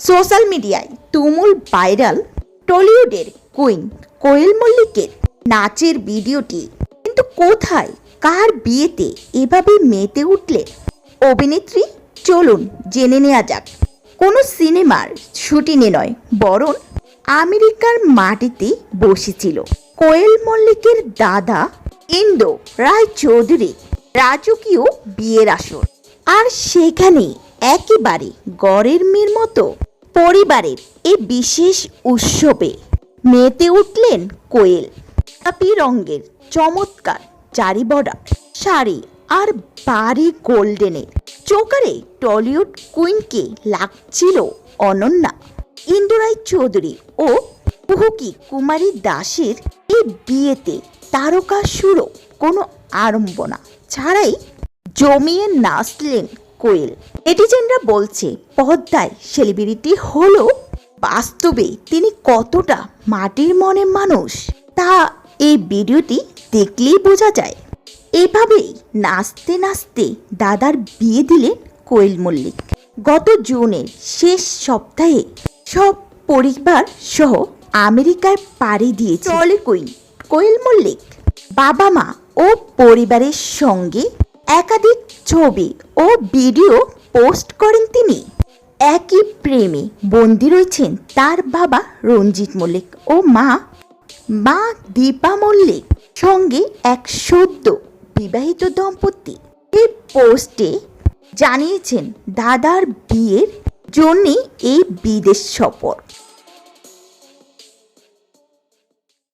Social মিডিয়ায় তুমুল viral টলিউডের queen কোয়েল মল্লিকের নাচের ভিডিওটি। কিন্তু কোথায় কার বিয়েতে এভাবে মেতে উঠলেন অভিনেত্রী? চলুন জেনে নেওয়া যাক। কোনো সিনেমার শুটিংয়ে নয়, বরং আমেরিকার মাটিতে বসেছিল কোয়েল মল্লিকের দাদা ইন্দ্র রায় চৌধুরী রাজকীয় বিয়ের আসর। আর সেখানে একেবারে ঘরের মেয়ের মতো পরিবারের এই বিশেষ উৎসবে মেতে উঠলেন কোয়েল। গোলাপি রঙের চমৎকার জারি বর্ডার শাড়ি আর ভারী গোল্ডেনের চোকারে টলিউড কুইনকে লাগছিল অনন্যা। ইন্দ্র রায় চৌধুরী ও কুহুকি কুমারী দাসের এই বিয়েতে তারকা সুরও কোনো আড়ম্বনা ছাড়াই জমিয়ে নাচলেন কোয়েল। নেটিজেনরা বলছে, পর্দায় সেলিব্রিটি হলেও বাস্তবে তিনি কতটা মাটির মনের মানুষ তা এই ভিডিওটি দেখলেই বোঝা যায়। এভাবেই নাচতে নাচতে দাদার বিয়ে দিলেন কোয়েল মল্লিক। গত জুনের শেষ সপ্তাহে সব পরিবার সহ আমেরিকায় পাড়ি দিয়েছে টলি কুইন কোয়েল মল্লিক। বাবা মা ও পরিবারের সঙ্গে একাধিক ছবি ও ভিডিও পোস্ট করেন তিনি। একই প্রেমে বন্দী রয়েছেন তার বাবা রঞ্জিত মল্লিক ও মা দীপা মল্লিক, সঙ্গে এক সদ্য বিবাহিত দম্পতি। এই পোস্টে জানিয়েছেন দাদার বিয়ের জন্যে এই বিদেশ সফর।